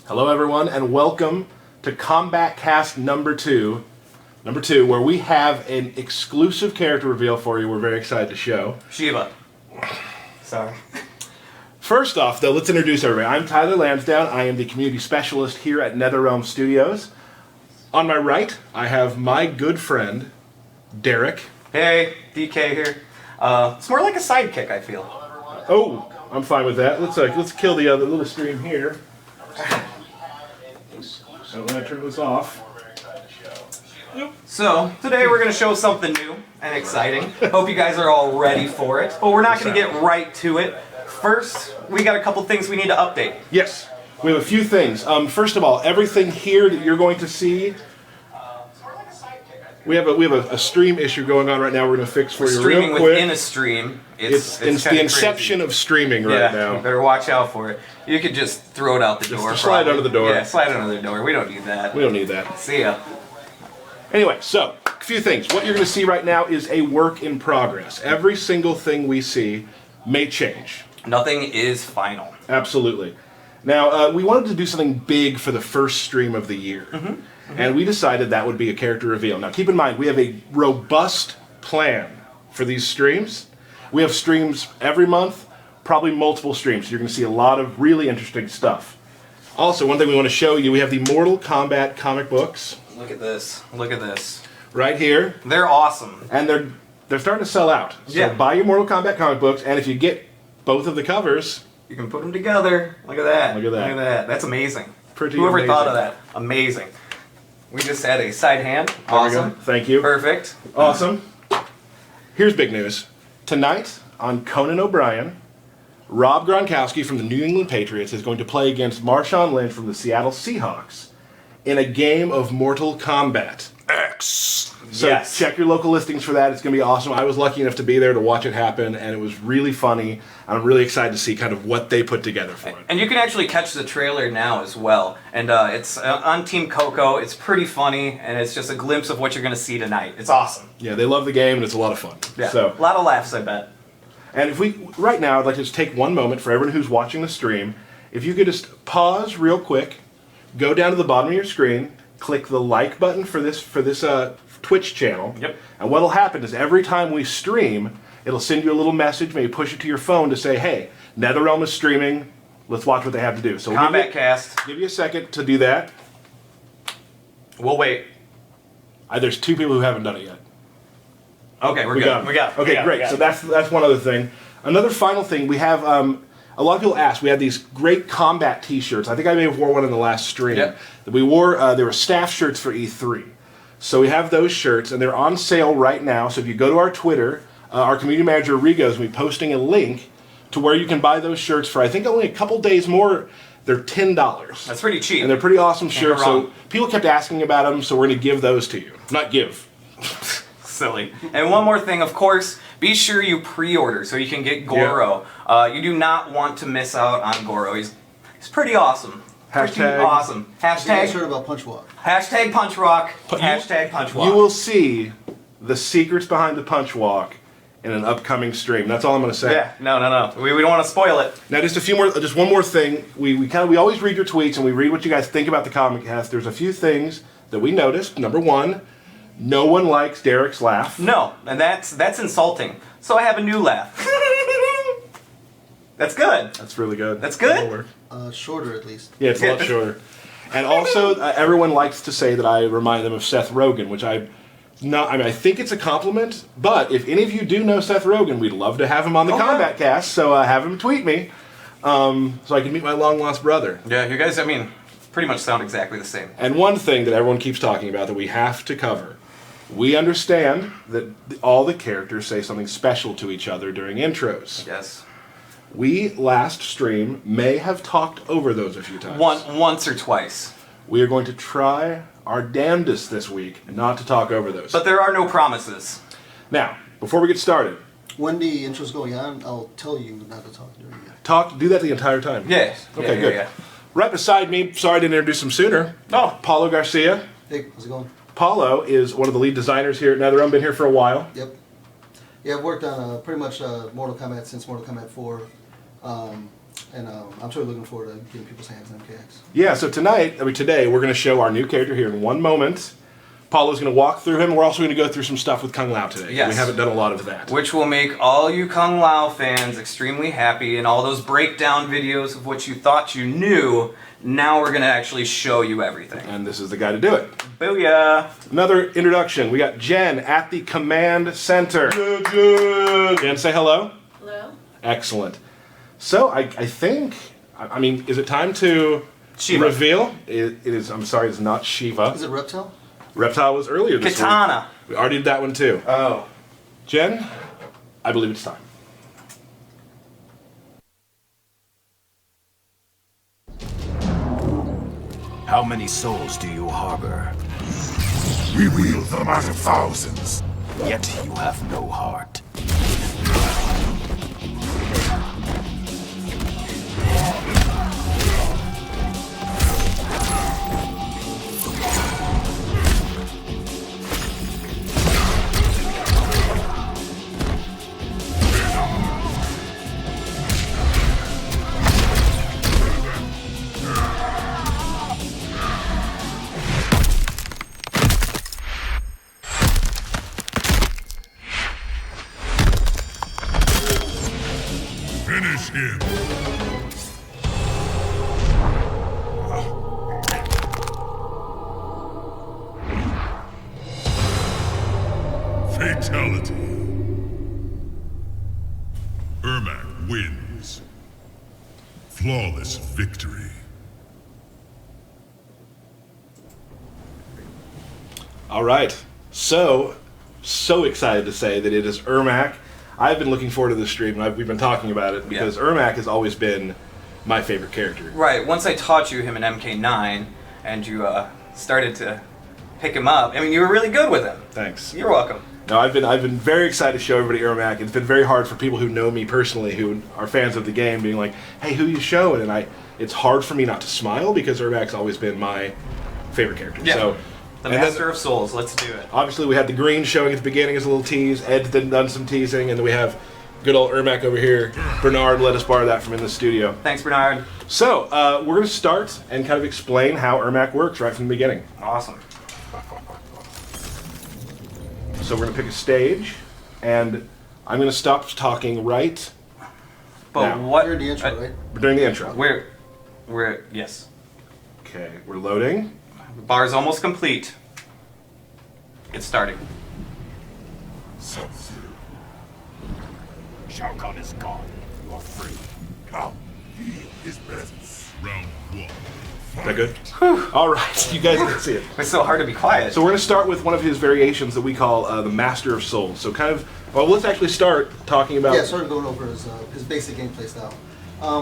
Hello everyone and welcome to Combat Cast number 2, where we have an exclusive character reveal for you we're very excited to show. Shiva. Sorry. First off though, let's introduce everybody. I'm Tyler Lansdowne. I am the community specialist here at Netherrealm Studios. On my right, I have my good friend, Derek. Hey, DK here. It's more like a sidekick, I feel. Oh, I'm fine with that. Let's kill the other little stream here. I'm going to turn this off. So, today we're going to show something new and exciting. Hope you guys are all ready for it. But we're not going to get right to it. First, we got a couple things we need to update. Yes, we have a few things. First of all, everything here that you're going to see, we have a stream issue going on right now. We're going to fix for you real quick. Streaming within a stream. It's the inception of streaming right now. You better watch out for it. You could just throw it out the door. Just slide under the door. Yeah, slide under the door. We don't need that. We don't need that. See ya. Anyway, so, a few things. What you're going to see right now is a work in progress. Every single thing we see may change. Nothing is final. Absolutely. Now, we wanted to do something big for the first stream of the year. And we decided that would be a character reveal. Now, keep in mind, we have a robust plan for these streams. We have streams every month, probably multiple streams. So you're going to see a lot of really interesting stuff. Also, one thing we want to show you, we have the Mortal Kombat comic books. Look at this. Look at this. Right here. They're awesome. And they're starting to sell out. So buy your Mortal Kombat comic books, and if you get both of the covers, you can put them together. Look at that. Look at that. Look at that. That's amazing. Whoever amazing. Thought of that? Amazing. We just had a side hand. Awesome. Thank you. Perfect. Awesome. Here's big news. Tonight on Conan O'Brien, Rob Gronkowski from the New England Patriots is going to play against Marshawn Lynch from the Seattle Seahawks in a game of Mortal Kombat X. So check your local listings for that. It's going to be awesome. I was lucky enough to be there to watch it happen, and it was really funny. I'm really excited to see kind of what they put together for it. And you can actually catch the trailer now as well. And it's on Team Coco. It's pretty funny, and it's just a glimpse of what you're going to see tonight. It's awesome. Yeah, they love the game, and it's a lot of fun. Yeah, so, a lot of laughs, I bet. And if right now, I'd like to just take one moment for everyone who's watching the stream. If you could just pause real quick, go down to the bottom of your screen, click the like button for this Twitch channel. Yep. And what'll happen is every time we stream, it'll send you a little message, maybe push it to your phone to say, hey, Netherrealm is streaming, let's watch what they have to do. So Combat Cast. Give you a second to do that. We'll wait. There's 2 people who haven't done it yet. Okay, we got it. Okay, great. So that's one other thing. Another final thing, we have a lot of people ask. We had these great combat T-shirts. I think I may have wore one in the last stream. Yep. We wore. They were staff shirts for E3. So we have those shirts, and they're on sale right now. So if you go to our Twitter, our community manager Rigo is going to be posting a link to where you can buy those shirts for I think only a couple days more. They're $10. That's pretty cheap. And they're pretty awesome shirts. So people kept asking about them, so we're going to give those to you. Not give. Silly. And one more thing, of course, be sure you pre-order so you can get Goro. You do not want to miss out on Goro. He's pretty awesome. Pretty awesome. Hashtag heard about Punch Walk. Hashtag Punch Rock. Hashtag Punch Walk. You will see the secrets behind the Punch Walk in an upcoming stream. That's all I'm going to say. Yeah, no. We don't want to spoil it. Now, just one more thing. We always read your tweets and we read what you guys think about the comic cast. There's a few things that we noticed. Number one, no one likes Derek's laugh. No, and that's insulting. So I have a new laugh. That's good. That's really good. That's good? Shorter at least. Yeah, it's a lot shorter. And also, everyone likes to say that I remind them of Seth Rogen, which I think it's a compliment, but if any of you do know Seth Rogen, we'd love to have him on the Combat Cast, so have him tweet me so I can meet my long-lost brother. Yeah, you guys, pretty much sound exactly the same. And one thing that everyone keeps talking about that we have to cover. We understand that all the characters say something special to each other during intros. Yes. We, last stream, may have talked over those a few times. Once or twice. We are going to try our damnedest this week not to talk over those. But there are no promises. Now, before we get started... When the intro's going on, I'll tell you not to talk during it. Do that the entire time? Yes. Okay, good. Yeah. Right beside me, sorry I didn't introduce him sooner, Paulo Garcia. Hey, how's it going? Paulo is one of the lead designers here at Netherrealm, been here for a while. Yep. Yeah, I've worked on pretty much Mortal Kombat since Mortal Kombat 4. And I'm sort of looking forward to getting people's hands on MKX. Yeah, so today, we're going to show our new character here in one moment. Paulo's going to walk through him. We're also going to go through some stuff with Kung Lao today. Yes. We haven't done a lot of that. Which will make all you Kung Lao fans extremely happy, and all those breakdown videos of what you thought you knew, now we're going to actually show you everything. And this is the guy to do it. Booyah! Another introduction. We got Jen at the command center. Jen, say hello. Hello? Excellent. So, I think, I mean, is it time to Shiva. reveal? It is, I'm sorry, it's not Shiva. Is it Reptile? Reptile was earlier this Katana. week. We already did that one too. Oh. Jen, I believe it's time. How many souls do you harbor? We wield them out of thousands. Yet you have no heart. Finish him. Fatality. Ermac wins. Flawless victory. All right. So excited to say that it is Ermac. I've been looking forward to this stream, and we've been talking about it because Ermac has always been my favorite character. Right, once I taught you him in MK9, and you started to pick him up, I mean, you were really good with him. Thanks. You're welcome. No, I've been very excited to show everybody Ermac. It's been very hard for people who know me personally, who are fans of the game, being like, "Hey, who you showing?" And it's hard for me not to smile because Ermac's always been my favorite character. Yeah. So, The and then- Master of Souls, let's do it. Obviously, we had the green showing at the beginning as a little tease. Ed's done some teasing, and then we have good old Ermac over here. Bernard let us borrow that from in the studio. Thanks, Bernard. So, we're going to start and kind of explain how Ermac works right from the beginning. Awesome. So we're going to pick a stage, and I'm going to stop talking right But Now. what... You're in the intro, right? during the intro. We're... Yes. Okay, we're loading. The bar is almost complete. It's starting. Shao Kahn is gone. You are free. Come, feel his presence. Round one. Is that good? All right, you guys can see it. It's so hard to be quiet. So we're going to start with one of his variations that we call the Master of Souls. So kind of, well, let's actually start talking about... Yeah, sort of going over his basic gameplay style.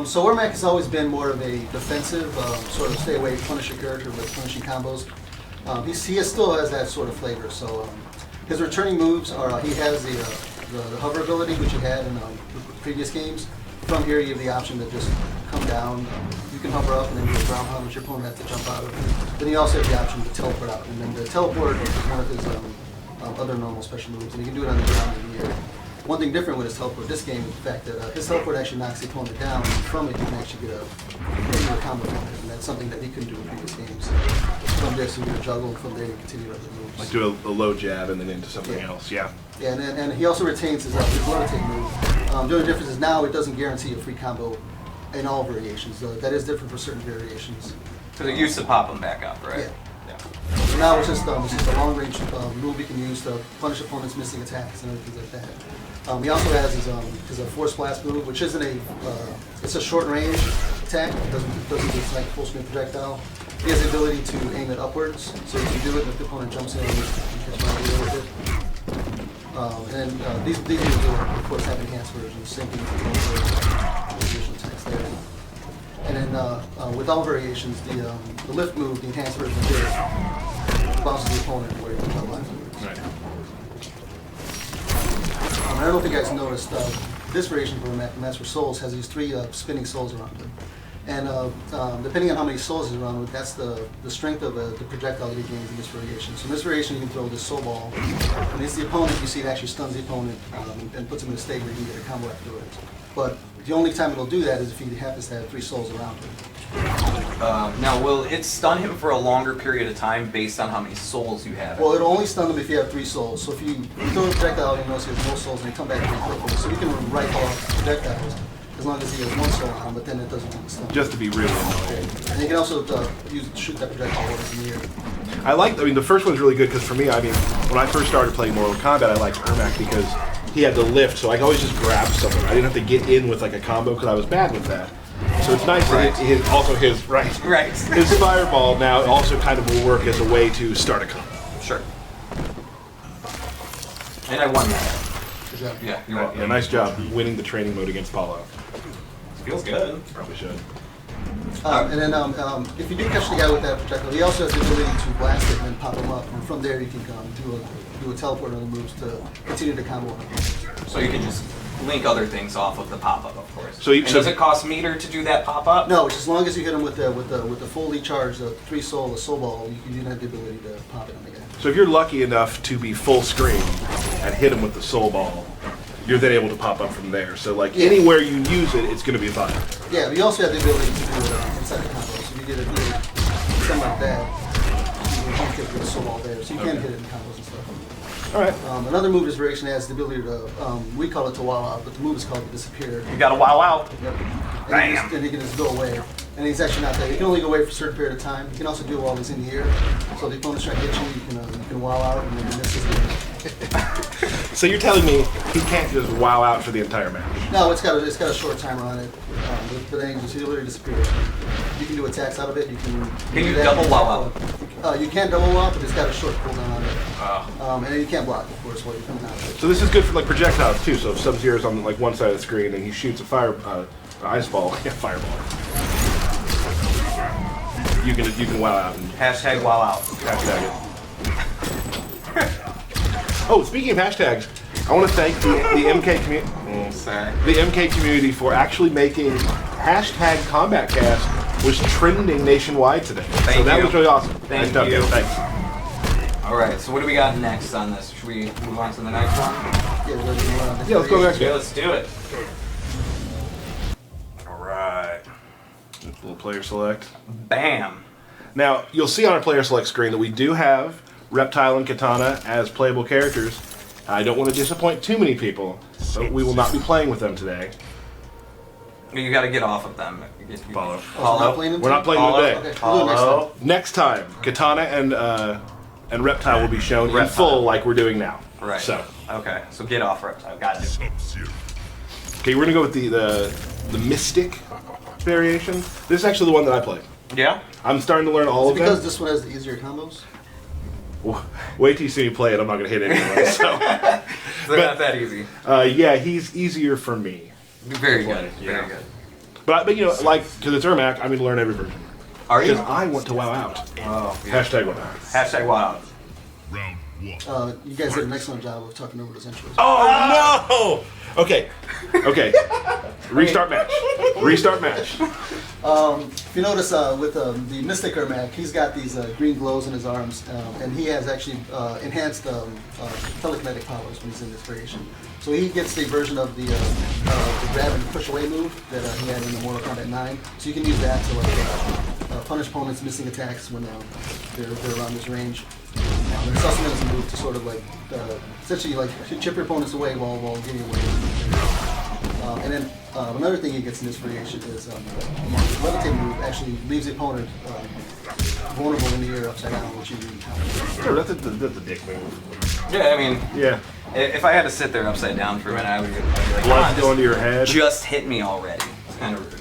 So Ermac has always been more of a defensive, sort of stay away, punish your character with punishing combos. He still has that sort of flavor. So his returning moves are, he has the hover ability, which he had in previous games. From here, you have the option to just come down. You can hover up and then do a ground pound, which your opponent has to jump out of. Then you also have the option to teleport out. And then the teleport is one of his other normal special moves, and you can do it on the ground in the air. One thing different with his teleport this game is the fact that his teleport actually knocks the opponent down, and from it you can actually get a combo from it, and that's something that he couldn't do in previous games. From there, so you can juggle, and from there you continue other moves. Like do a low jab and then into something else, yeah. Yeah, and he also retains his rotate move. The only difference is now it doesn't guarantee a free combo in all variations. That is different for certain variations. Because it used to pop them back up, right? Yeah. So now it's just a long range move you can use to punish opponents' missing attacks and other things like that. He also has his Force Blast move, which isn't it's a short range attack. It doesn't do like a full screen projectile. He has the ability to aim it upwards, so you can do it and if the opponent jumps in, you can catch an idea with it. These moves, of course, have enhanced versions, same thing with the additional attacks there. And then with all variations, the lift move, the enhanced version of it, bounces the opponent where you can jump afterwards. Right. I don't know if you guys noticed, this variation for Master of Souls has these 3 spinning souls around it. And depending on how many souls is around it, that's the strength of the projectile that he gains in this variation. So in this variation, you can throw this soul ball, and it's the opponent, you see it actually stuns the opponent and puts him in a state where you can get a combo afterwards. But The only time it'll do that is if he happens to have 3 souls around him. Now, will it stun him for a longer period of time based on how many souls you have? Well, it'll only stun him if you have 3 souls. So if you throw a projectile and you notice he has no souls and you come back pretty quickly. So you can rifle off projectiles as long as he has 1 soul on him, but then it doesn't do the stun. Just to be really annoying. And you can also shoot that projectile while it's in the air. I mean, the first one's really good because for me, I mean, when I first started playing Mortal Kombat, I liked Ermac because he had the lift, so I could always just grab someone. I didn't have to get in with like a combo because I was bad with that. So it's nice that his his fireball now also kind of will work as a way to start a combo. Sure. And I won that. Good job. Yeah, you're welcome. Yeah, nice job winning the training mode against Paulo. Feels good. Probably should. And then if you do catch the guy with that projectile, he also has the ability to blast it and then pop him up. And from there you can do a teleport on the moves to continue the combo. So you can just link other things off of the pop-up, of course. So does it cost meter to do that pop-up? No, as long as you hit him with the fully charged 3 soul, the soul ball, you do have the ability to pop it on the guy. So if you're lucky enough to be full screen and hit him with the soul ball, you're then able to pop up from there. So like anywhere you use it, it's going to be fine. Yeah, but you also have the ability to do it inside the combo. So if you get something like that, you can hit with a soul ball there. So you can hit it in combos and stuff. All right. Another move this variation has the ability to, we call it to wow out, but the move is called to disappear. You gotta wow out. Yep. Bam. And he can just go away. And he's actually not there. He can only go away for a certain period of time. You can also do it while he's in the air. So if the opponent's trying to get you can wow out and then miss his So you're telling me he can't just wow out for the entire match? No, it's got a short timer on it. But then he literally disappears. You can do attacks out of it. Can you double wow out? You can double wow out, but it's got a short cooldown on it. And then you can't block, of course, while you're coming out of it. So this is good for like projectiles too. So if Sub-Zero's on like one side of the screen and he shoots a ice ball, fireball. You can wow out. And Hashtag wow out. hashtag it. Oh, speaking of hashtags, I want to thank the MK community. The MK community for actually making hashtag CombatCast was trending nationwide today. So that was really awesome. Thank nice you. Job, thanks. All right. So what do we got next on this? Should we move on to the next one? Yeah, let's go next. Yeah, let's do it. All right. Little player select. Bam. Now, you'll see on our player select screen that we do have Reptile and Katana as playable characters. I don't want to disappoint too many people, but we will not be playing with them today. You got to get off of them. Follow. We're not playing them today. Okay, we'll do it next time. Next time, Katana and Reptile will be shown in full like we're doing now. Right. So. Okay. So get off Reptile. Got it. Okay, we're gonna go with the Mystic variation. This is actually the one that I played. Yeah. I'm starting to learn all of them. Because this one has the easier combos? Wait till you see me play it. I'm not gonna hit anyone. So. They're not that easy. Yeah, he's easier for me. Very good. Yeah. Very good. But you know, like, because it's Ermac, I'm going to learn every version. Are you? Because I want to wow out. Oh, yeah. Hashtag wow out. Hashtag wow out. Round 1. You guys did an excellent job of talking over those intros. Oh, no! Okay. Restart match. Restart match. If you notice with the Mystic Ermac, he's got these green glows in his arms, and he has actually enhanced telekinetic powers when he's in this variation. So he gets the version of the grab and push away move that he had in the Mortal Kombat 9. So you can use that to like punish opponents missing attacks when they're around this range. It's also meant as a move to sort of like essentially like chip your opponents away while getting away. And then another thing he gets in this variation is the levitate move actually leaves the opponent vulnerable in the air upside down, which you really count. Sure, that's a dick move. Yeah, I mean, Yeah. if I had to sit there upside down for a minute, I would be like, Blood going to your head. just hit me already. It's kind of rude.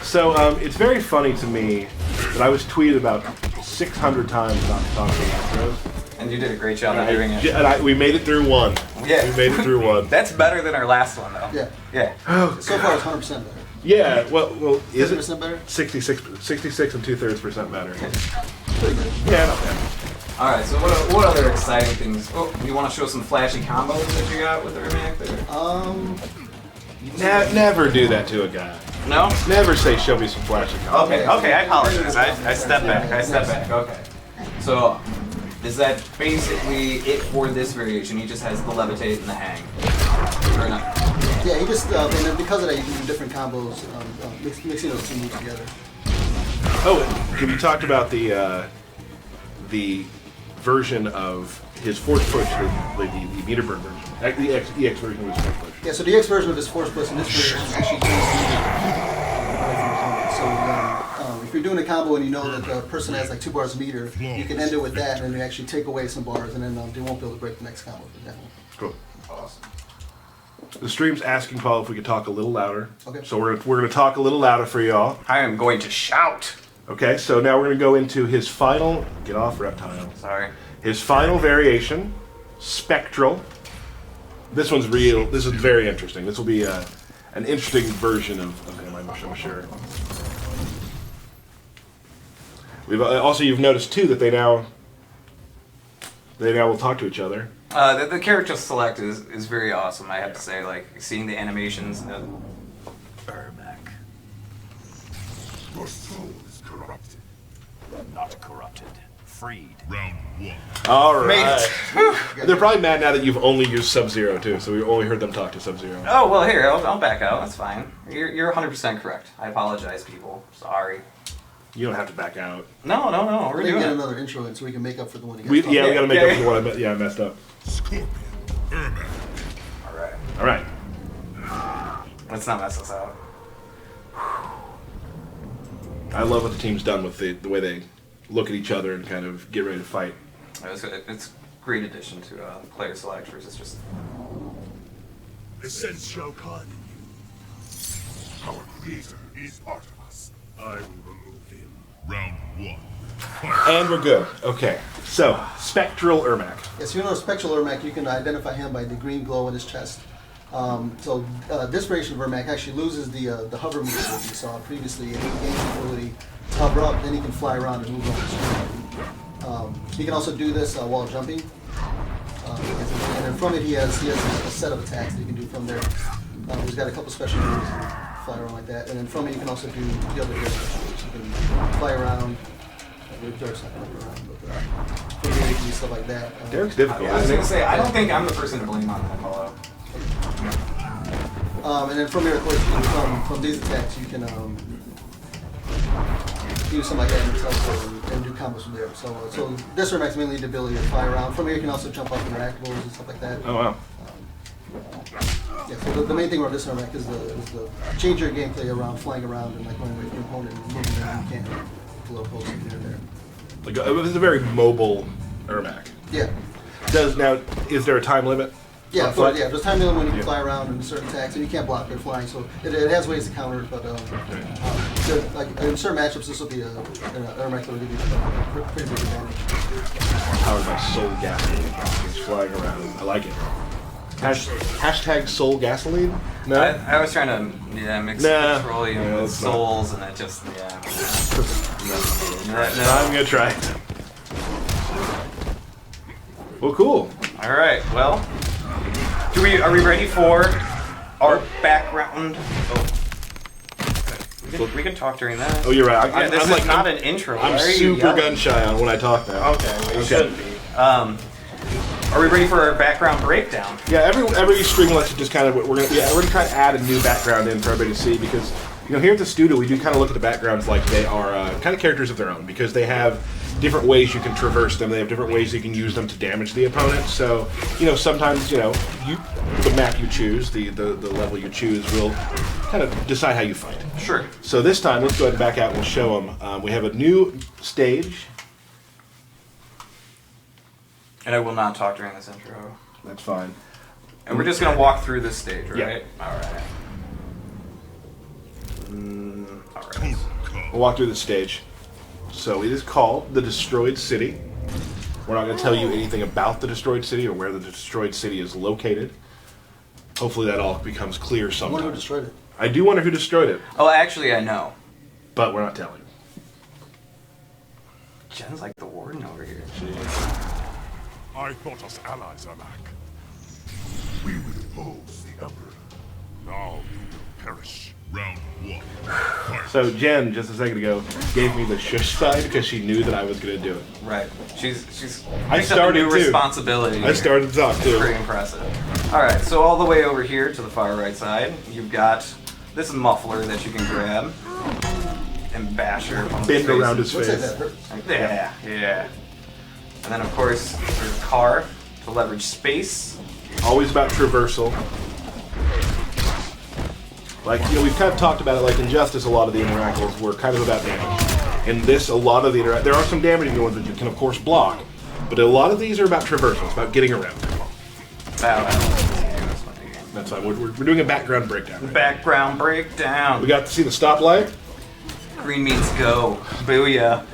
So it's very funny to me that I was tweeted about 600 times not to talk about Astros. And you did a great job of doing it. And we made it through one. Yeah. We made it through one. That's better than our last one, though. Yeah. Yeah. So far it's 100% better. Yeah, well, is it 50% better? 66 and 2/3% better? Pretty good. Yeah, not bad. All right. So what other exciting things? Oh, you want to show some flashy combos that you got with the Ermac there? Never do that to a guy. No. Never say, show me some flashy combos. Okay. I apologize. I step back. Okay. So, is that basically it for this variation? He just has the levitate and the hang. Or not? Yeah, he just and then because of that, you can do different combos, mixing those two moves together. Oh, and have you talked about the version of his force push, the meter burn version, the EX version was force push? Yeah, so the X version of this force push and this version actually gains meter. So if you're doing a combo and you know that the person has like 2 bars of meter, you can end it with that, and then you actually take away some bars, and then they won't be able to break the next combo. For example. Cool. Awesome. The stream's asking Paul if we could talk a little louder. Okay. So we're gonna talk a little louder for y'all. I am going to shout. Okay. So now we're gonna go into his final. Get off, reptile. Sorry. His final variation, Spectral. This one's real. This is very interesting. This will be an interesting version of him, I'm sure. We've also, you've noticed too that they now will talk to each other. The character select is very awesome, I have to say. Like, seeing the animations. Ermac. Your soul is corrupted. Not corrupted. Freed. Round 1. All right. Mate. They're probably mad now that you've only used Sub-Zero too, so we only heard them talk to Sub-Zero. Oh, well, here, I'll back out. That's fine. You're 100% correct. I apologize, people. Sorry. You don't have to back out. No. We're We're doing get it. another intro in so we can make up for the one he got. We gotta make up for yeah. what I messed up. Scorpion. Ermac. Alright. All right. Let's not mess us out. I love what the team's done with the way they look at each other and kind of get ready to fight. It's a great addition to player select versus just... The sense shall climb in you. Our creator is part of us. I will remove him. Round 1. And we're good. Okay. So, Spectral Ermac. Yes, you know Spectral Ermac, you can identify him by the green glow in his chest. This version of Ermac actually loses the hover move that you saw previously, and he gains the ability to hover up, then he can fly around and move on the screen. He can also do this while jumping. And then from it, he has a set of attacks that he can do from there. He's got a couple special moves, fly around like that. And then from it, you can also do the other special moves. You can fly around. Derek's not going to around, but from there, you can do stuff like that. Derek's difficult. I was isn't going to he? say, I don't think I'm the person to blame on that, Paulo. And then from here, of course, from these attacks, you can do something like that in yourself and do combos from there. So this Ermac's mainly the ability to fly around. From here, you can also jump up interactables and stuff like that. Oh wow. Yeah, so the main thing about this Ermac is the change your gameplay around flying around and like when your opponent is moving around, you can't blow post here and there. Like it's a very mobile Ermac. Yeah. Is there a time limit? Yeah, Fly? there's time limit when you can fly around and certain attacks, and you can't block their flying, so it has ways to counter it, but like in certain matchups, this will be an Ermac that will give you a pretty big advantage. Powered by Soul Gasoline. It's flying around. I like it. Hashtag Soul Gasoline? No? I was trying to mix petroleum with it's souls, and it just, No, I'm gonna try it. Well, cool. All right, well, are we ready for our background? Oh. We can talk during that. Oh, you're right. This is not an intro. I'm Why are you super yelling? gun shy on when I talk now. Okay, well, you shouldn't be. Are we ready for our background breakdown? Yeah, every stream lets you just kind of we're gonna try to add a new background in for everybody to see because here at the studio we do kind of look at the backgrounds like they are kind of characters of their own because they have different ways you can traverse them. They have different ways you can use them to damage the opponent. So sometimes the map you choose, the level you choose will kind of decide how you fight. Sure. So this time let's go ahead and back out and we'll show them. We have a new stage. And I will not talk during this intro. That's fine. And we're just going to walk through this stage, right? Yeah. All right. We'll walk through the stage. So it is called the Destroyed City. We're not going to tell you anything about the Destroyed City or where the Destroyed City is located. Hopefully that all becomes clear I wonder sometime. who destroyed it. I do wonder who destroyed it, Oh, actually, I know. but we're not telling. Jen's like the warden over here. I thought us allies, Ermac. We would oppose the Emperor. Now you will perish. Round 1. Fight. So Jen, just a second ago, gave me the shush sign because she knew that I was going to do it. Right. She's I picked up a started new too. responsibility. I started to talk too. Pretty impressive. All right, so all the way over here to the far right side, you've got this muffler that you can grab and bash your opponent's Bend face. around his Looks like face. that hurts. Yeah. And then of course there's a car to leverage space. Always about traversal. Like, you know, we've kind of talked about it, like Injustice, a lot of the interactables were kind of about damage. In this, a lot of the there are some damaging ones that you can, of course, block, but a lot of these are about traversal. It's about getting around. That's fine. We're doing a background breakdown. Right? Background breakdown. We got to see the stoplight, Green means go. Booyah.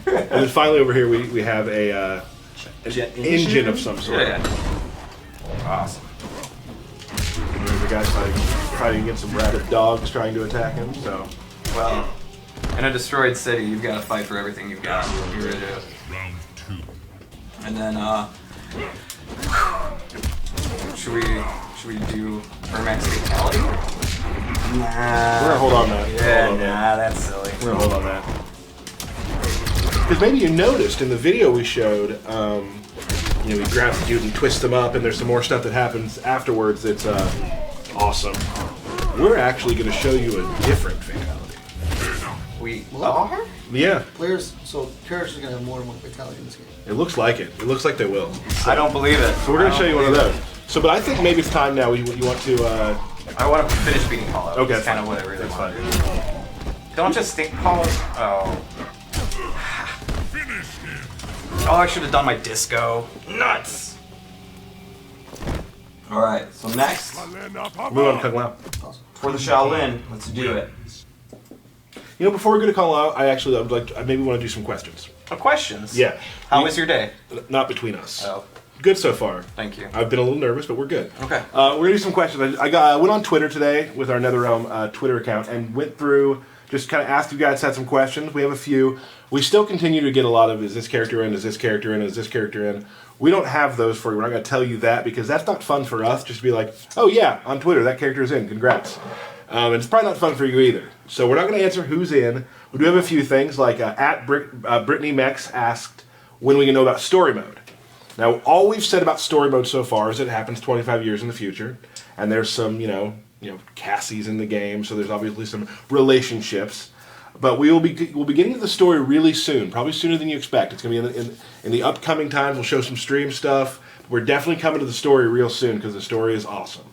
and then finally over here we have an Jet engine of some sort. Yeah. Awesome. And there's a guy fighting against some rabid dogs trying to attack him. So, Well, in a destroyed city, you've got to fight for everything you've got. You really do. Round 2. And then, should we do Ermac's fatality? Nah. we're gonna hold on that. Yeah, Hold on that. that's silly. We're gonna hold on that. Because maybe you noticed in the video we showed, you know, we grab the dude and twist them up, and there's some more stuff that happens afterwards that's awesome. We're actually going to show you a different fatality. We What? are? Yeah, Characters are gonna have more than one fatality in this game. it looks like it. It looks like they will. I don't believe it. So we're going to I show you don't one of believe those. So, but I think maybe it's time now. You want to? it. I want to finish beating Call Out. Okay, That's kind fine. of what I really That's want fine. to do. Don't just think Call Out. Oh. Oh, I should have done my disco. Nuts! Alright, so next, Move on to Kung Lao. Awesome. for the Shaolin, let's do it. You know, before we go to Kung Lao, I would like to, I maybe want to do some questions. questions? Yeah. How was your day? Not between us. Oh, Good so far. thank you. I've been a little nervous, but we're good. Okay. We're gonna do some questions. I went on Twitter today with our Netherrealm Twitter account and went through, just kind of asked you guys, had some questions. We have a few. We still continue to get a lot of, is this character in, is this character in, is this character in? We don't have those for you. We're not going to tell you that because that's not fun for us, just to be like, oh yeah, on Twitter, that character's in, congrats. And it's probably not fun for you either. So we're not going to answer who's in. We do have a few things, like at Brittany Mex asked when we can know about story mode. Now, all we've said about story mode so far is it happens 25 years in the future, and there's some, you know, Cassie's in the game, so there's obviously some relationships. But we'll be getting to the story really soon, probably sooner than you expect. It's going to be in the upcoming times. We'll show some stream stuff. We're definitely coming to the story real soon because the story is awesome.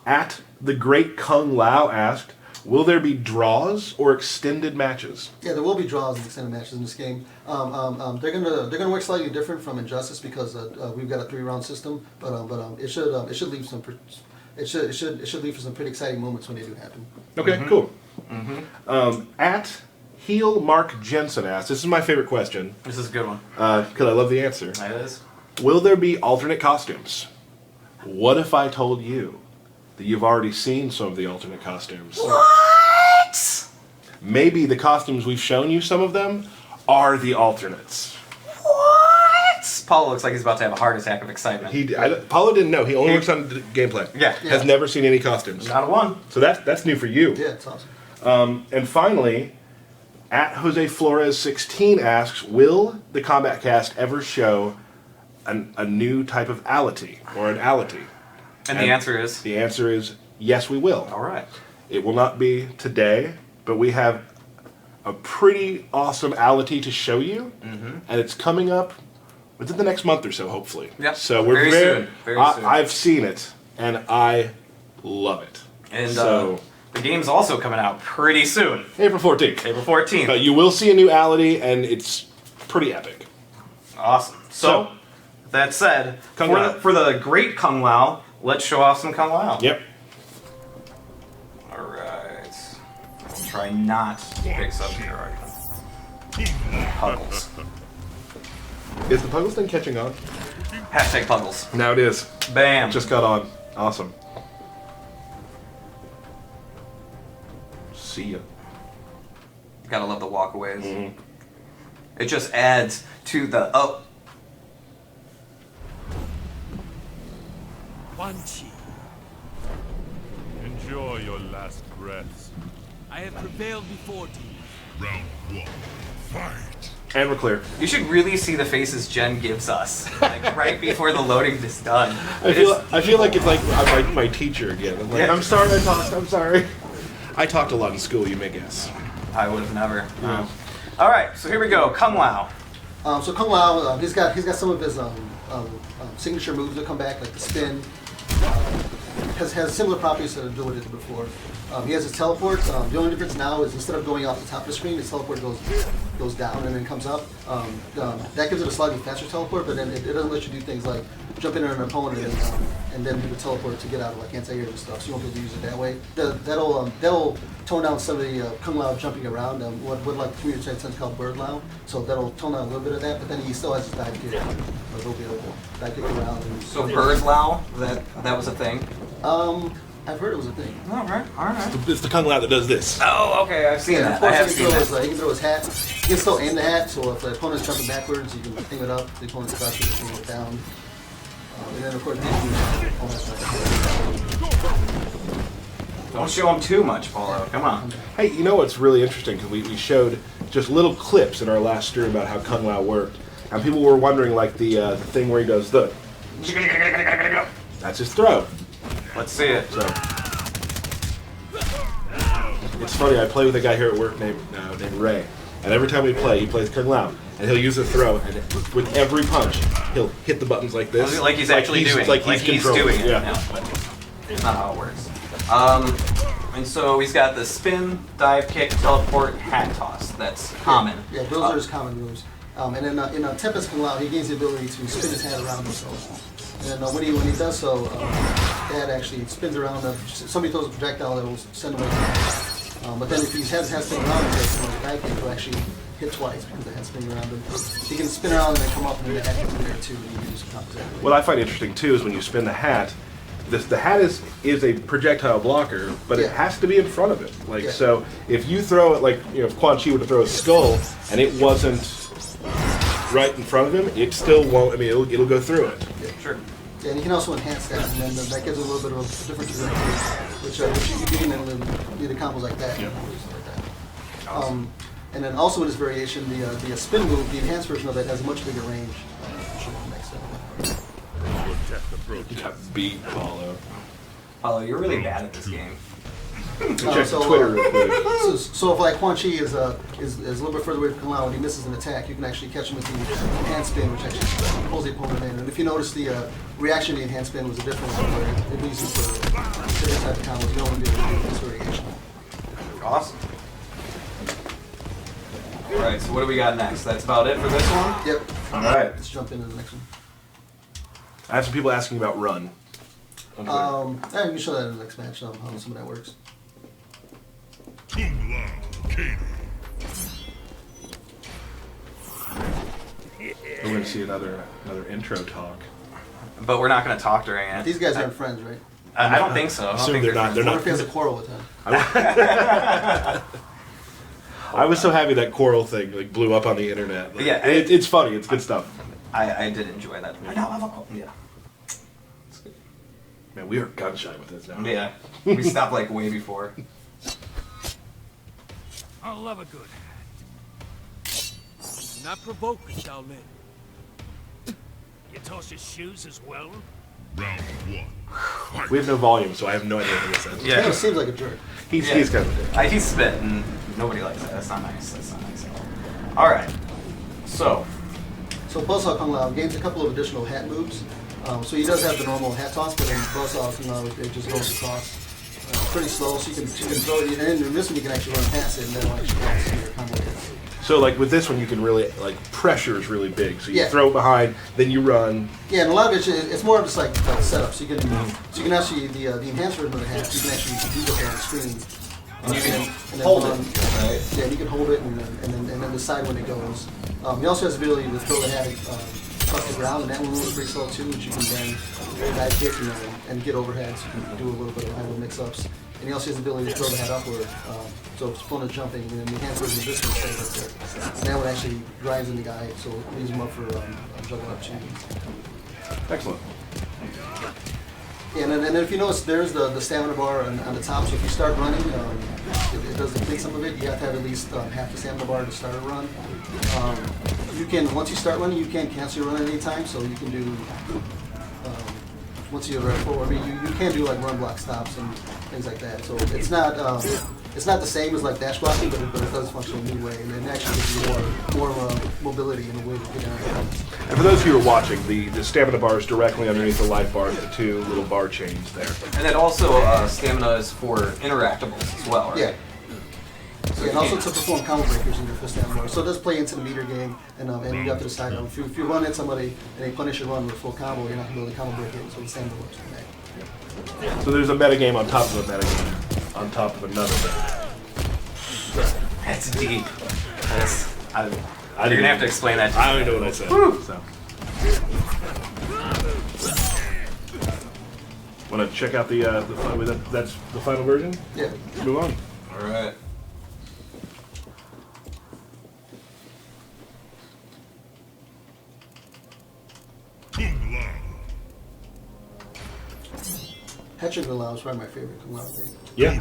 At the Great Kung Lao asked, will there be draws or extended matches? Yeah, there will be draws and extended matches in this game. They're gonna work slightly different from Injustice because we've got a 3-round system, but it should leave some. It should leave for some pretty exciting moments when they do happen. Okay, cool. At Heel Mark Jensen asked, this is my favorite question This is a good one. because I love the answer. It is. Will there be alternate costumes? What if I told you that you've already seen some of the alternate costumes? What? Maybe the costumes we've shown you, some of them, are the alternates. What? Paul looks like he's about to have a heart attack of excitement. Paulo didn't know. He only looks on the gameplay. Yeah. Has never seen any costumes. Not a one. So that's new for you. Yeah, it's awesome. And finally, at Jose Flores 16 asks, will the Combat Cast ever show a new type of ality or an ality? And the answer is? The answer is yes, we will. All right. It will not be today, but we have a pretty awesome ality to show you, and it's coming up within the next month or so, hopefully. Yep. So we're Very soon. Very soon. I've seen it, and I love it. And so the game's also coming out pretty soon. April 14th. April 14th. But you will see a new ality, and it's pretty epic. Awesome. So with that said, Kung Lao. for the great Kung Lao, let's show off some Kung Lao. Yep. Alright. I'll try not to pick up here. Puggles. Is the Puggles thing catching on? Hashtag Puggles. Now it is. Bam. Just got on. Awesome. See ya. Gotta love the walkaways. It just adds to the Enjoy your last breaths. I have prevailed before, team. Round 1. Fight! And we're clear. You should really see the faces Jen gives us, like right before the loading is done. I feel like it's like my teacher again. I'm like, Yeah. I'm sorry I talked. I'm sorry. I talked a lot in school, you may guess. I would have never. Yeah. All right, so here we go. Kung Lao. So Kung Lao, he's got some of his signature moves that come back, like the spin. Has similar properties to do what it did before. He has his teleport. The only difference now is instead of going off the top of the screen, his teleport goes down and then comes up. That gives it a slightly faster teleport, but then it doesn't let you do things like jump in on an opponent and then do the teleport to get out of like anti-air and stuff. So you won't be able to use it that way. That'll tone down some of the Kung Lao jumping around. What like community tends to call Bird Lao. So that'll tone down a little bit of that. But then he still has his dive kick. He'll be able to dive kick around. So Bird Lao, that was a thing. I've heard it was a thing. All right, all right. It's the Kung Lao that does this. Oh, okay, I've seen Yeah, that. I have he seen that. can throw his hat. He can still aim the hat, so if the opponent's jumping backwards, you can ping it up. The opponent's crouching, you can ping it down. And then, of course, Don't show him too much, Paulo. Come on. Hey, you know what's really interesting? Because we showed just little clips in our last stream about how Kung Lao worked. And people were wondering, like, the thing where he does the... That's his throw. Let's see it. So it's funny. I play with a guy here at work named Ray, and every time we play, he plays Kung Lao, and he'll use a throw, and with every punch, he'll hit the buttons like this, Like he's actually doing it. like he's controlling doing it. Yeah. No, but it's not how it works. And so he's got the spin, dive kick, teleport, hat toss. That's common. Yeah, those are his common moves. And then in Tempest Kung Lao, he gains the ability to spin his hat around himself. And when he does so, that actually spins around. Somebody throws a projectile that will send away. But then if he has his hat spinning around him, the dive kick will actually hit twice because the head's spinning around him. He can spin around and then come up and then the hat gets in there too. And you can just compensate. What I find interesting too is when you spin the hat. The hat is a projectile blocker, but it has to be in front of it. Like so, if you throw it like if Quan Chi were to throw a skull and it wasn't right in front of him, it still won't. I mean, it'll go through it. Yeah. Sure. Yeah, and you can also enhance that, and then that gives a little bit of a different trajectory, which you can do the combos like that. Yeah. And then also with this variation, the spin move, the enhanced version of it has a much bigger range. You got beat, Paulo. Paulo, you're really bad at this game. Check Twitter real quick. So if like Quan Chi is a little bit further away from Kung Lao and he misses an attack, you can actually catch him with the enhanced spin, which actually pulls the opponent in. And if you notice, the reaction to the enhanced spin was a different one where it leaves you for different type of combos. You don't want to be able to do this variation. Awesome. All right, so what do we got next? That's about it for this one? Yep. All right. Let's jump into the next one. I have some people asking about Run. Yeah, we can show that in the next match, how some of that works. Kung Lao, Kato. We're going to see another intro talk. But we're not going to talk during it. These guys aren't friends, right? I don't think so. I don't Assume think they're not. They're What not. if he has a quarrel with him? I was so happy that Coral thing like blew up on the internet. Like, Yeah, it's funny. It's good stuff. I did enjoy that. I now have a yeah. It's good. Man, we are gun shy with this now. Yeah. We stopped like way before. I'll love a good hat. Not provoke, Shaolin. You toss your shoes as well? Round 1. We have no volume, so I have no idea what this is. He Yeah. seems like a jerk. He's Yeah. he's kind of a dick. He's spit and nobody likes that. That's not nice. That's not nice at all. All right. So, Buzzsaw Kung Lao gains a couple of additional hat moves. So he does have the normal hat toss, but then Buzzsaw Kung Lao, it just goes across. Pretty slow, so you can throw it, and in this one you can actually run past it, and then it'll actually help your combo hits. So like with this one, you can really like pressure is really big. So you Yeah. throw it behind, then you run. Yeah, and a lot of it's more of just like setup. So you can actually the enhanced version of the hat, you can actually do this on the screen. and you can and hold then, it, right? Yeah, you can hold it and then decide when it goes. He also has the ability to throw the hat across the ground, and that one moves pretty slow too, which you can then dive kick and get overhead, so you can do a little bit of idle mix-ups. And he also has the ability to throw the hat upward, so if opponent jumping, and then the enhanced version of this one stays up there. And that one actually grinds in the guy, so it leaves him up for juggling up champions. Excellent. And then if you notice, there's the stamina bar on the top. So if you start running, it does deplete some of it. You have to have at least half the stamina bar to start a run. You can, once you start running, you can cancel your run at any time. So you can do, once you're at full, I mean, you can do like run block stops and things like that. So it's not the same as like dash blocking, but it does function in a new way, and it actually gives you more mobility in a way to get around. And for those of you who are watching, the stamina bar is directly underneath the life bar, the two little bar chains there. And then also stamina is for interactables as well, right? Yeah. So and also to perform combo breakers in your full stamina bar. So it does play into the meter game, and you got to decide if you run at somebody and they punish your run with full combo, you're not going to be able to combo break it, so the stamina works from that. So there's a metagame on top of a metagame, on top of another metagame. That's deep. You're going to have to explain that to me. I don't even know what I said. So. Want to check out that's the final version? Yeah. Let's move on. All right. Kung Lao. Hatching Kung Lao is probably my favorite Kung Lao thing. Yeah.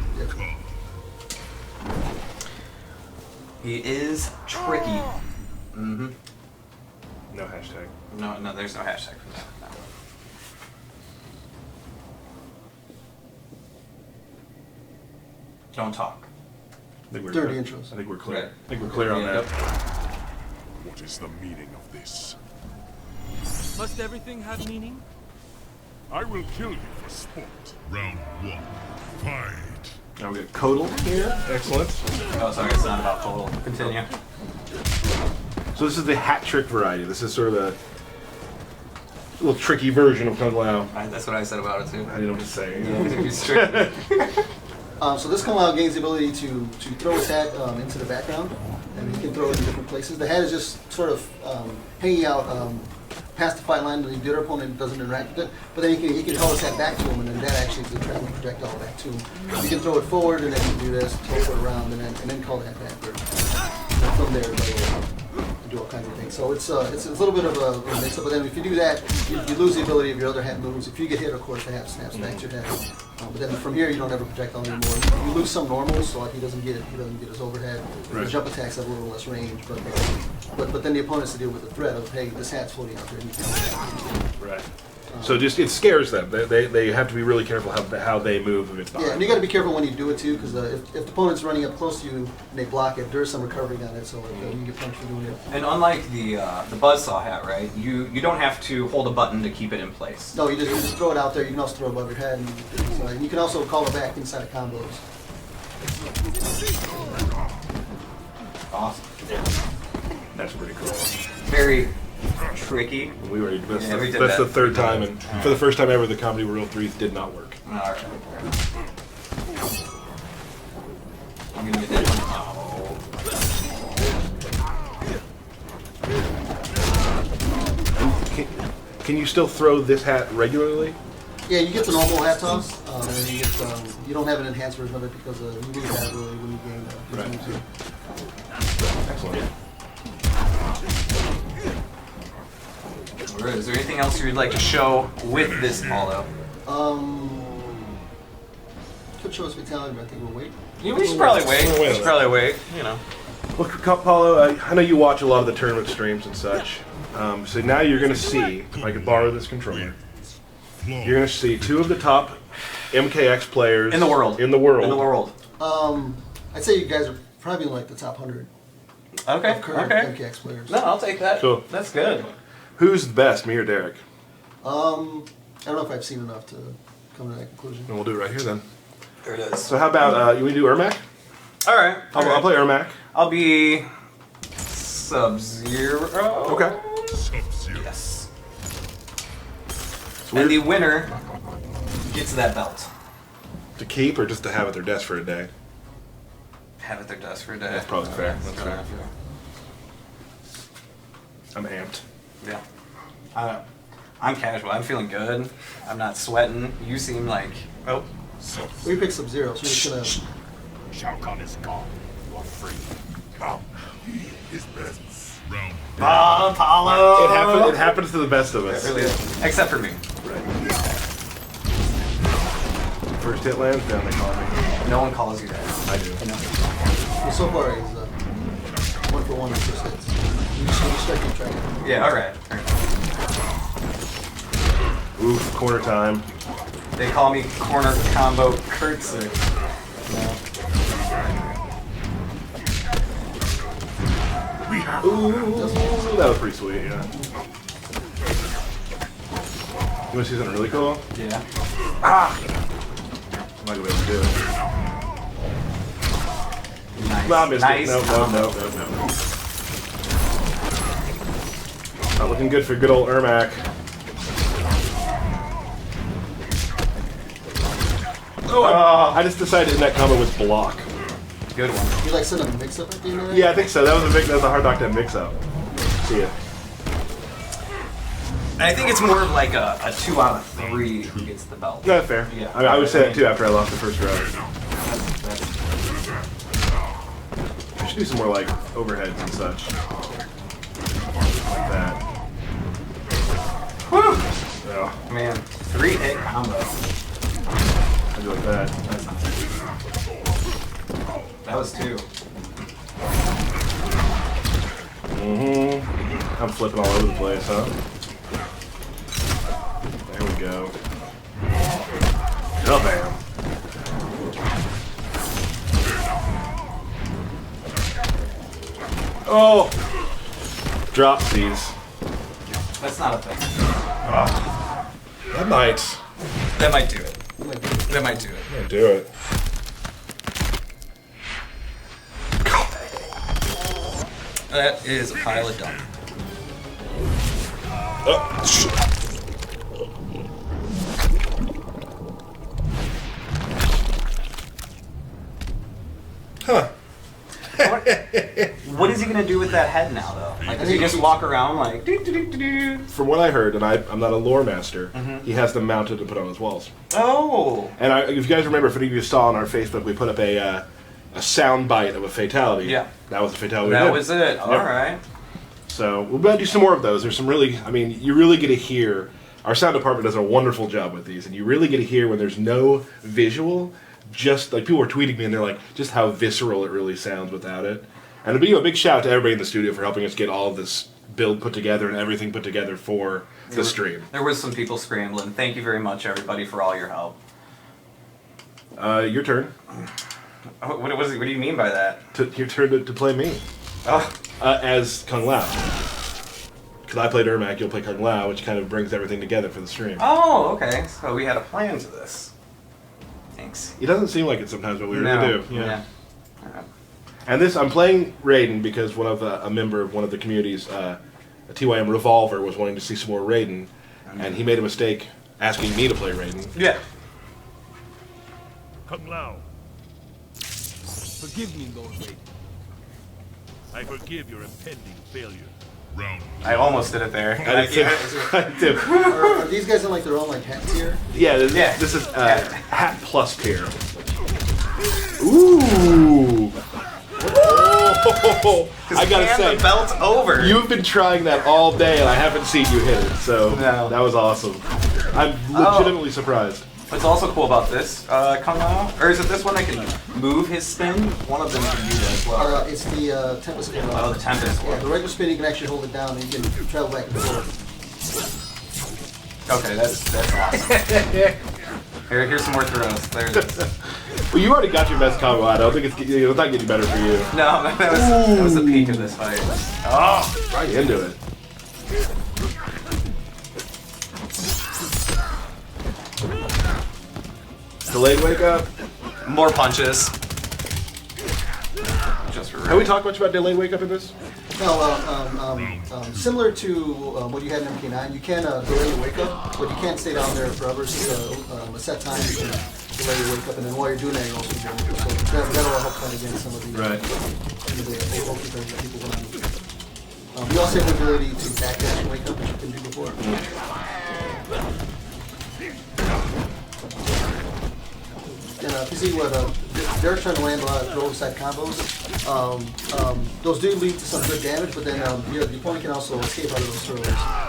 He is tricky. Mm-hmm. No hashtag. No, there's no hashtag for that. No. Don't talk. I think we're Dirty clear. intros. I think we're clear. Right. I think we're clear on that. What is the meaning of this? Must everything have meaning? I will kill you for sport. Round 1. Fight. Now we got Kodal here. Excellent. Oh, sorry, it's not about total. Continue. So this is the hat trick variety. This is sort of a little tricky version of Kung Lao. That's what I said about it too. I didn't know what to say. You know? He's tricky. So this Kung Lao gains the ability to throw his hat into the background, and he can throw it in different places. The hat is just sort of hanging out past the fight line, and the other opponent doesn't interact with it. But then he can hold his hat back to him, and then that actually is the traveling projectile back to him. You can throw it forward, and then you can do this, throw it around, and then call the hat backward. And from there, do all kinds of things. So it's a little bit of a mix-up. But then if you do that, you lose the ability of your other hat moves. If you get hit, of course, the hat snaps back to your head. But then from here, you don't ever project on anymore. You lose some normals, so like he doesn't get his overhead. Right. The jump attacks have a little less range, but then the opponent's to deal with the threat of, hey, this hat's floating out there. And you can't. Right. So just it scares them. They have to be really careful how they move if it's behind. Yeah, and you got to be careful when you do it too, because if the opponent's running up close to you and they block it, there's some recovery on it, so you can get punished for doing it. And unlike the buzzsaw hat, right? You don't have to hold a button to keep it in place. No, you just throw it out there. You can also throw it above your head, and you can also call it back inside of combos. Awesome. That's pretty cool. Very tricky. We already that's, Yeah, we did that's that. the third time, and for the first time ever, the Comedy World 3 did not work. All right. I'm gonna get that one. Can you still throw this hat regularly? Yeah, you get the normal hat toss, and then you get you don't have an enhanced version of it because you lose that ability when you gain Right. moves here. Excellent. All right, is there anything else you'd like to show with this Paulo? Could show us fatality, but I think we'll wait. Yeah, we should probably wait. We'll wait We on should that. probably wait. You know. Well, Paulo, I know you watch a lot of the tournament streams and such. So now you're going to see, if I could borrow this controller, you're going to see two of the top MKX players In the world. In the world. In the world. I'd say you guys are probably in like the top 100 Okay. of current Okay. MKX players. No, I'll take that. Cool. That's good. Who's the best, me or Derek? I don't know if I've seen enough to come to that conclusion. And we'll do it right here then. There it is. So how about, you want to do Ermac? All right. I'll play Ermac. I'll be Sub-Zero. Okay. Sub-Zero. Yes. So And we're the winner gets that belt. to keep or just to have at their desk for a day? Have it their desk for a day. That's probably fair. That's That's fair. I'm amped. Yeah. I'm casual. I'm feeling good. I'm not sweating. You seem like. Oh. We picked Sub-Zero, so we're just gonna. Shao Kahn is gone. You are free. Come. He is presence. Round Apollo! It happens to the best of us. It really is. Except for me. First hit lands, down they call me. No one calls you that. I do. I know. Well, so far he's 1 for 1 on first hits. You just start keep track. Yeah, alright. Oof, corner time. They call me corner combo Kurtzer. Ooh, that was pretty sweet, yeah. You want to see something really cool? Yeah. Ah! I'm not going to be able to do it. Nice. Nah, missed Nice. it. No. Not looking good for good old Ermac. Oh, I just decided in that combo was block. Good one. You like send a mix up at the end of that? Yeah, I think so. That was a hard knock to mix up. See ya. And I think it's more of like a 2 out of 3 who gets the belt. No, fair. Yeah. I would say that too after I lost the first round. I should do some more like overheads and such. Like that. Woo! Yeah, Man, 3-hit combo. I do like that. That was 2. I'm flipping all over the place, huh? There we go. Oh, bam. Oh! Drop these. That's not a thing. That might. That might do it. That might do it. Might do it. That is a pile of dung. Oh, shit. Huh. What is he gonna do with that head now, though? Like, does he just walk around like doo doo doo doo doo? From what I heard, and I'm not a lore master, he has them mounted and put on his walls. Oh. And if you guys remember, if any of you saw on our Facebook, we put up a sound bite of a fatality. Yeah. That was the fatality. That we did. was it. All right. So we're going to do some more of those. There's some really, I mean, you really get to hear, our sound department does a wonderful job with these, and you really get to hear when there's no visual, just like people were tweeting me and they're like, just how visceral it really sounds without it. And a big shout out to everybody in the studio for helping us get all of this build put together and everything put together for the stream. There was some people scrambling. Thank you very much, everybody, for all your help. Your turn. What do you mean by that? Your turn to play me. Oh. As Kung Lao. Because I played Ermac, you'll play Kung Lao, which kind of brings everything together for the stream. Oh, okay. So we had a plan to this. Thanks. It doesn't seem like it sometimes, but we No. really do. Yeah. All right. And this, I'm playing Raiden because one of a member of one of the communities, a TYM Revolver, was wanting to see some more Raiden, and he made a mistake asking me to play Raiden. Yeah. Kung Lao, Forgive me, Lord Raiden. I forgive your impending failure. Round I almost did it there. I did too. I did too. Are these guys in like their own like hat tier? Yeah, this, Yeah. this is Hat Plus tier. Ooh! Oh, I gotta Hand say, the belt over. you've been trying that all day, and I haven't seen you hit it, so No. that was awesome. I'm legitimately surprised. What's also cool about this, Kung Lao, or is it this one that can move his spin? One of them can do that as well. It's the Tempest. Oh, the Tempest Yeah, one. the regular spin you can actually hold it down and you can travel back and forth. Okay, that's awesome. Here's some more throws. There it is. Well, you already got your best combo out. I don't think it's not getting better for you. No, that was the peak of this fight. Oh, Right into it. Delayed wake up. more punches. Just for Have we talked much about delayed wake up in this? No, similar to what you had in MK9, you can delay your wake up, but you can't stay down there forever. It's a set time you can delay your wake up, and then while you're doing that, you're also doing it. So that'll help fight against some of the bulky things that people want to do. You also have the ability to backdash and wake up, which you couldn't do before. And if you see what they're trying to land a lot of roadside combos, those do lead to some good damage, but then the opponent can also escape out of those throws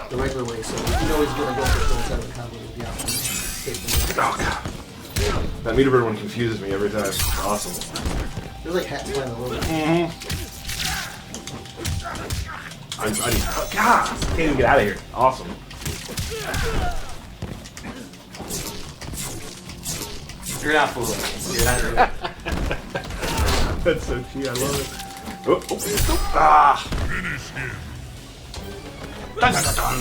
the regular way. So if you know he's going to go for the roadside of the combo, the option is to take them. Oh god. That meter bird one confuses me every time. Awesome. There's like hats flying a little bit. I need. Oh, God! Can't even get out of here. Awesome. You're not fooling me. You're not. That's so cheap. I love it. Oh, oh, oh. Ah! Finish him. Dun, dun, dun, dun.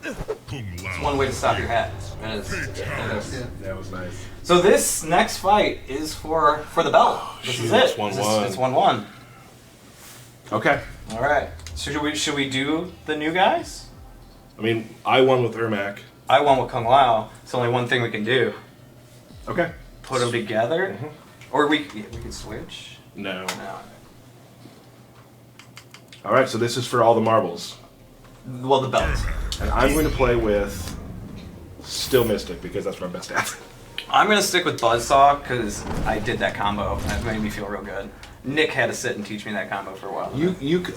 Kung Lao. One way to stop your hat. That is. Yeah. That was nice. So this next fight is for the belt. This shoot, is it. it's 1-1. It's 1-1. Okay. All right. So should we do the new guys? I mean, I won with Ermac. I won with Kung Lao. It's only one thing we can do. Okay. Put them together, or we can switch. No. No. All right. So this is for all the marbles, Well, the belt. and I'm going to play with still Mystic because that's what I'm best at. I'm gonna stick with Buzzsaw because I did that combo. That made me feel real good. Nick had to sit and teach me that combo for a while.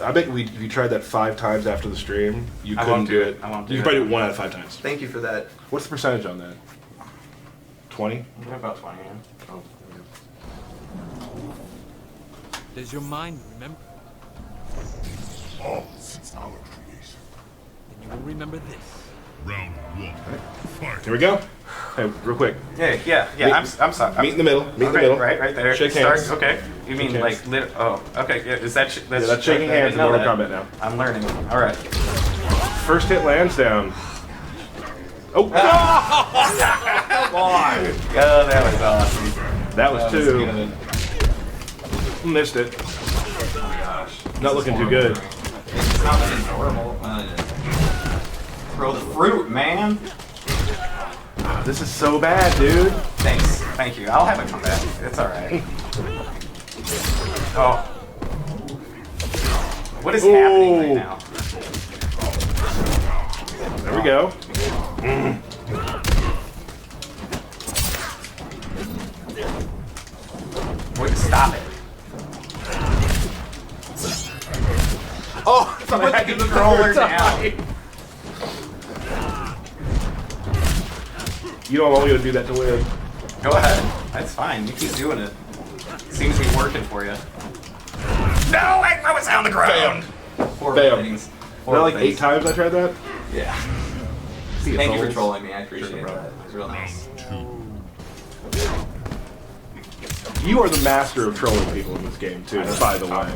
I bet if you tried that 5 times after the stream, you I couldn't won't do do it. it. I won't do You it. could probably do it 1 out of 5 times. Thank you for that. What's the percentage on that? 20? About 20. Yeah. Oh. Does your mind remember? All since our creation. Then you will remember this. Round 1. Fight. Here we go. Hey, real quick. Yeah. I'm sorry. Meet in the middle. Meet in the Okay, middle. right there. Shake Start- hands. Okay. You mean Shake like hands. oh, okay. Yeah, is that That's shaking hands in Mortal Kombat now. I'm learning. All right. First hit lands down. Oh, Come on. Oh, that was awesome. that was 2. good. Missed it. Oh my gosh. Not looking too good. It's not looking horrible. Throw the fruit, man. This is so bad, dude. Thanks. Thank you. I'll have it come back. It's all right. Oh. What is happening right now? There we go. Wait, stop it. Oh, I Put the controller down. You know I'm only gonna do that to win. Go ahead. That's fine. You keep doing it. Seems to be working for you. No, I was on the ground. Horrible Bam. things. Is that Horrible like 8 things. times I tried that? Yeah. See, Thank you for souls. trolling me. I appreciate Sure, that. bro. It was real nice. Round 2. You are the master of trolling people in this game, too, by the way.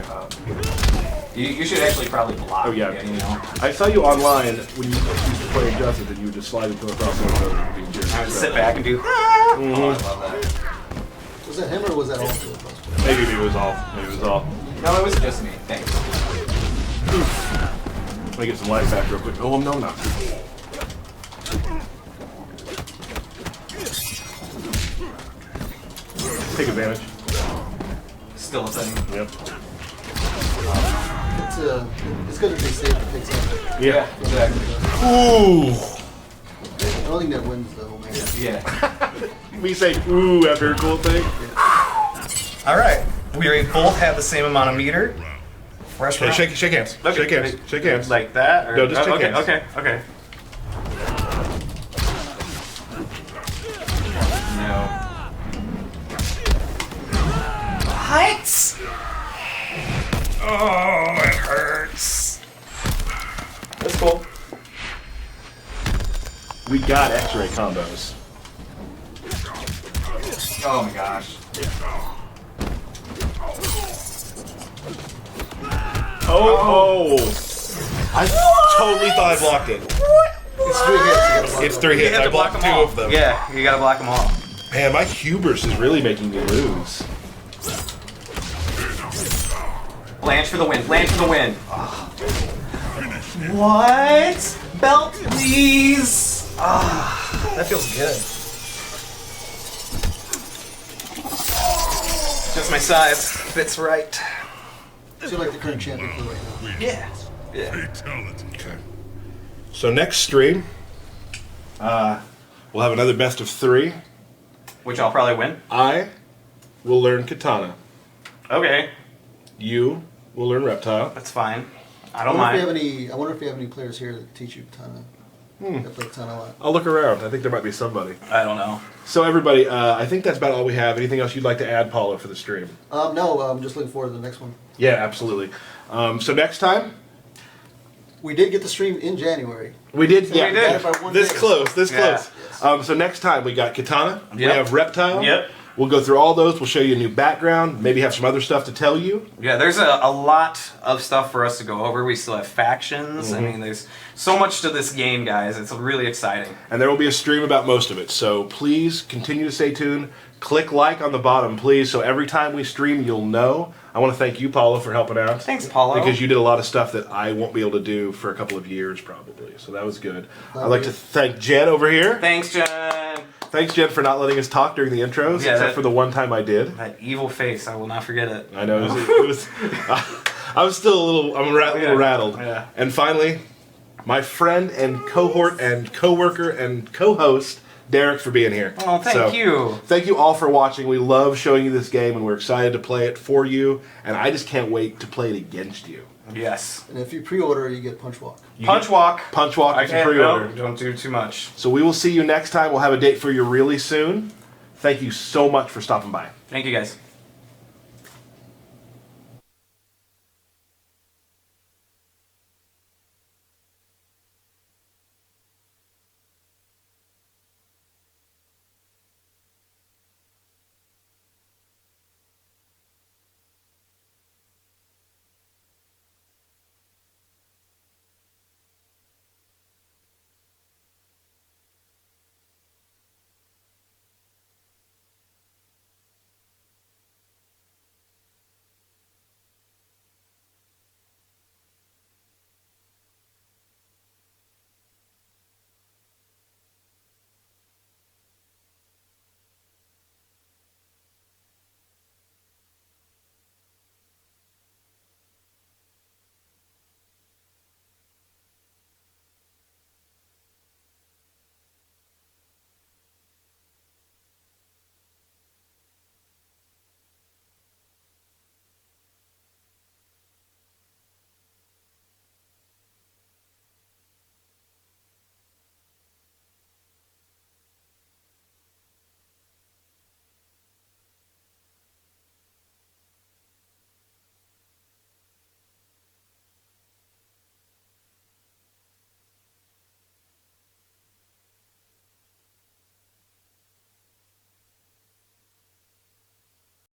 You should actually probably block. Oh, yeah. it, you know. I saw you online when you used to play Injustice and you would just slide into a crossover and be cheering. I would sit back and do. Oh, I love that. Was that him or was that all? Maybe it was all. Maybe it was all. No, it was just me. Thanks. Let me get some life back real quick. Oh, no, I'm not. Take advantage. Still a thing. Yep. It's good if they save the picks up. Yeah. Exactly. Ooh. I don't think that wins though, man. Yeah. We say ooh after a cool thing. All right. We both have the same amount of meter. Fresh Hey, round. shake hands. Okay, Shake hands. Shake hands. Like that? Or, No, just shake okay, hands. Okay. No. What? Oh, it hurts. That's cool. We got X-ray combos. Oh my gosh. Oh. I totally thought I blocked it. It's 3 hits. You gotta block It's it. 3 You hits. have I to block blocked them 2 all. of them. Yeah, you gotta block them all. Man, my hubris is really making me lose. Blanche for the win. Blanche for the win. What? Belt, please. That feels good. Just my size. Fits right. So you're like the current champion for right now. Yeah. Yeah. Fatality. Okay. So next stream, we'll have another best of 3. Which I'll probably win. I will learn katana. Okay. You We'll learn Reptile. That's fine. I I don't wonder if mind. we have any. I wonder if we have any players here that teach you Katana. That play Katana a lot. I'll look around. I think there might be somebody. I don't know. So everybody, I think that's about all we have. Anything else you'd like to add, Paulo, for the stream? No, I'm just looking forward to the next one. Yeah, absolutely. So next time, We did get the stream in January. we did. We did. Got it by one This day. close. This Yeah. close. So next time we got Katana. We Yep. have Reptile. Yep. We'll go through all those. We'll show you a new background. Maybe have some other stuff to tell you. Yeah, there's a lot of stuff for us to go over. We still have factions. I mean, there's so much to this game, guys. It's really exciting. And there will be a stream about most of it. So please continue to stay tuned. Click like on the bottom, please, so every time we stream, you'll know. I want to thank you, Paulo, for helping out. Thanks, Paulo. Because you did a lot of stuff that I won't be able to do for a couple of years, probably. So that was good. I'd like to thank Jen over here. Thanks, Jen. Thanks, Jen, for not letting us talk during the intros, Yeah, except that- for the one time I did. That evil face, I will not forget it. I know. It was I was still a little, little rattled. Yeah. And finally, my friend and cohort and co-worker and co-host, Derek, for being here. Oh, thank you. Thank you all for watching. We love showing you this game, and we're excited to play it for you. And I just can't wait to play it against you. Yes. And if you pre-order, you get Punch Walk. Punch walk. Punch Walk I is a can't, pre-order. no, don't do too much. So we will see you next time. We'll have a date for you really soon. Thank you so much for stopping by. Thank you, guys.